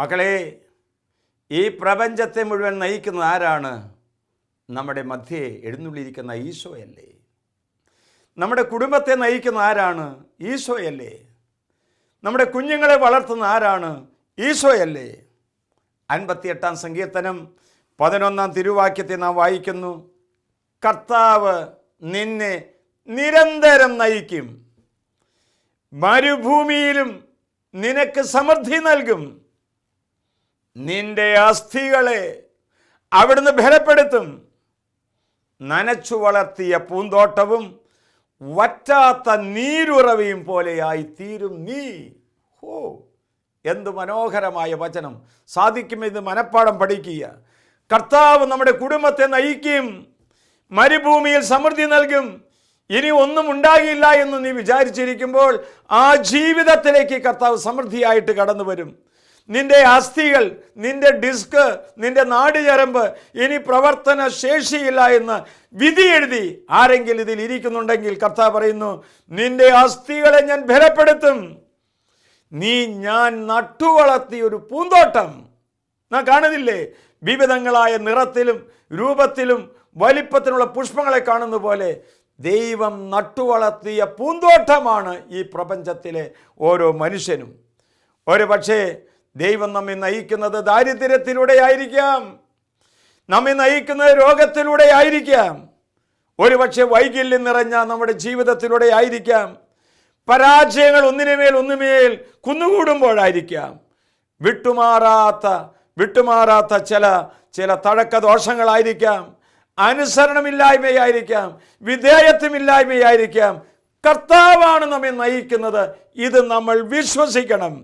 മക്കളെ, ഈ പ്രപഞ്ചത്തെ മുഴുവൻ നയിക്കുന്നത് ആരാണ്? നമ്മുടെ മധ്യേ എഴുന്നള്ളിയിരിക്കുന്ന ഈശോയല്ലേ. നമ്മുടെ കുടുംബത്തെ നയിക്കുന്ന ആരാണ്? ഈശോയല്ലേ. നമ്മുടെ കുഞ്ഞുങ്ങളെ വളർത്തുന്ന ആരാണ്? ഈശോയല്ലേ. 58-ാം സങ്കീർത്തനം 11-ാം തിരുവാക്യത്തെ നാം വായിക്കുന്നു, കർത്താവ് നിന്നെ നിരന്തരം നയിക്കും, മരുഭൂമിയിലും നിനക്ക് സമൃദ്ധി നൽകും, നിന്റെ അസ്ഥികളെ അവിടുന്ന് ബലപ്പെടുത്തും, നനച്ചു വളർത്തിയ പൂന്തോട്ടവും വറ്റാത്ത നീരുറവയും പോലെയായി തീരും നീ. എന്ത് മനോഹരമായ വചനം! സാധിക്കുമെന്ന് മനപ്പാഠം പഠിക്കുക. കർത്താവ് നമ്മുടെ കുടുംബത്തെ നയിക്കും, മരുഭൂമിയിൽ സമൃദ്ധി നൽകും. ഇനി ഒന്നും ഉണ്ടാകില്ല എന്ന് നീ വിചാരിച്ചിരിക്കുമ്പോൾ ആ ജീവിതത്തിലേക്ക് കർത്താവ് സമൃദ്ധിയായിട്ട് കടന്നു വരും. നിന്റെ അസ്ഥികൾ, നിന്റെ ഡിസ്ക്, നിന്റെ നാടിഞരമ്പ് ഇനി പ്രവർത്തന ശേഷിയില്ല എന്ന് വിധി എഴുതി ആരെങ്കിലും ഇതിൽ ഇരിക്കുന്നുണ്ടെങ്കിൽ കർത്താവ് പറയുന്നു, നിന്റെ അസ്ഥികളെ ഞാൻ ബലപ്പെടുത്തും. നീ ഞാൻ നട്ടുവളർത്തിയ ഒരു പൂന്തോട്ടം. നാം കാണുന്നില്ലേ, വിവിധങ്ങളായ നിറത്തിലും രൂപത്തിലും വലിപ്പത്തിലുള്ള പുഷ്പങ്ങളെ കാണുന്ന പോലെ ദൈവം നട്ടുവളർത്തിയ പൂന്തോട്ടമാണ് ഈ പ്രപഞ്ചത്തിലെ ഓരോ മനുഷ്യനും. ഒരു പക്ഷേ ദൈവം നമ്മെ നയിക്കുന്നത് ദാരിദ്ര്യത്തിലൂടെ ആയിരിക്കാം, നമ്മെ നയിക്കുന്നത് രോഗത്തിലൂടെ ആയിരിക്കാം, ഒരുപക്ഷെ വൈകല്യം നിറഞ്ഞ നമ്മുടെ ജീവിതത്തിലൂടെ ആയിരിക്കാം, പരാജയങ്ങൾ ഒന്നിനുമേൽ കുന്നുകൂടുമ്പോഴായിരിക്കാം, വിട്ടുമാറാത്ത ചില തഴക്കദോഷങ്ങളായിരിക്കാം, അനുസരണമില്ലായ്മയായിരിക്കാം, വിധേയത്വമില്ലായ്മയായിരിക്കാം. കർത്താവാണ് നമ്മെ നയിക്കുന്നത്. ഇത് നമ്മൾ വിശ്വസിക്കണം.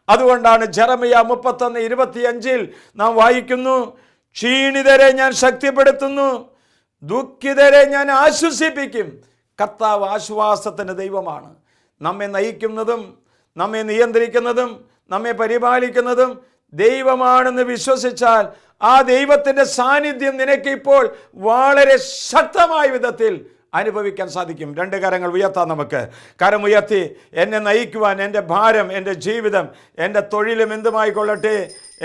അതുകൊണ്ടാണ് ജെറമ്യാ 31:25 നാം വായിക്കുന്നു, ക്ഷീണിതരെ ഞാൻ ശക്തിപ്പെടുത്തുന്നു, ദുഃഖിതരെ ഞാൻ ആശ്വസിപ്പിക്കും. കർത്താവ് ആശ്വാസത്തിൻ്റെ ദൈവമാണ്. നമ്മെ നയിക്കുന്നതും നമ്മെ നിയന്ത്രിക്കുന്നതും നമ്മെ പരിപാലിക്കുന്നതും ദൈവമാണെന്ന് വിശ്വസിച്ചാൽ ആ ദൈവത്തിൻ്റെ സാന്നിധ്യം നിനക്ക് ഇപ്പോൾ വളരെ ശക്തമായ വിധത്തിൽ അനുഭവിക്കാൻ സാധിക്കും. 2 കരങ്ങൾ ഉയർത്താം. നമുക്ക് കരമുയർത്തി, എന്നെ നയിക്കുവാൻ എൻ്റെ ഭാരം, എൻ്റെ ജീവിതം, എൻ്റെ തൊഴിലും എന്തുമായിക്കൊള്ളട്ടെ,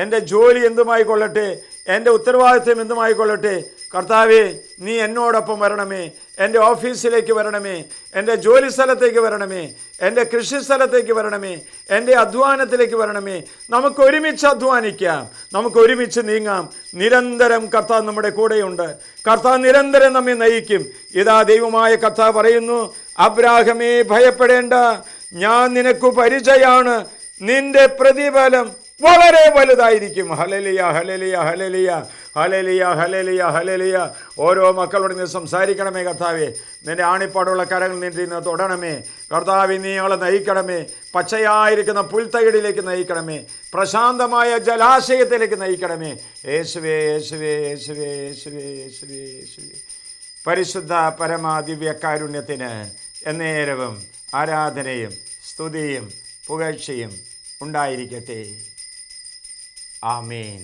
എൻ്റെ ജോലി എന്തുമായിക്കൊള്ളട്ടെ, എൻ്റെ ഉത്തരവാദിത്വം എന്തുമായിക്കൊള്ളട്ടെ, കർത്താവേ നീ എന്നോടൊപ്പം വരണമേ, എൻ്റെ ഓഫീസിലേക്ക് വരണമേ, എൻ്റെ ജോലി സ്ഥലത്തേക്ക് വരണമേ, എൻ്റെ കൃഷി സ്ഥലത്തേക്ക് വരണമേ, എൻ്റെ അധ്വാനത്തിലേക്ക് വരണമേ. നമുക്ക് ഒരുമിച്ച് അധ്വാനിക്കാം, നമുക്ക് ഒരുമിച്ച് നീങ്ങാം. നിരന്തരം കർത്താവ് നമ്മുടെ കൂടെയുണ്ട്. കർത്താവ് നിരന്തരം നമ്മെ നയിക്കും. ഇതാ ദൈവമായ കർത്താവ് പറയുന്നു, അബ്രാഹമേ ഭയപ്പെടേണ്ട, ഞാൻ നിനക്ക് പരിചയമാണ്, നിന്റെ പ്രതിഫലം വളരെ വലുതായിരിക്കും. Hallelujah, hallelujah, hallelujah, hallelujah, hallelujah, hallelujah. ഓരോ മക്കളോട് നീ സംസാരിക്കണമേ കർത്താവേ. നിന്റെ ആണിപ്പാടുള്ള കരങ്ങൾ നീ തൊടണമേ കർത്താവേ. നീ ഞങ്ങളെ നയിക്കണമേ, പച്ചയായിരിക്കുന്ന പുൽത്തകിടിലേക്ക് നയിക്കണമേ, പ്രശാന്തമായ ജലാശയത്തിലേക്ക് നയിക്കണമേ. യേശുവേ, യേശുവേ, യേശുവേ, യേശുവേ, യേശുവേ, യേശുവേ. പരിശുദ്ധ പരമാദിവ്യ കാരുണ്യത്തിന് എന്നേരവും ആരാധനയും സ്തുതിയും പുകഴ്ചയും ഉണ്ടായിരിക്കട്ടെ. ആമേൻ.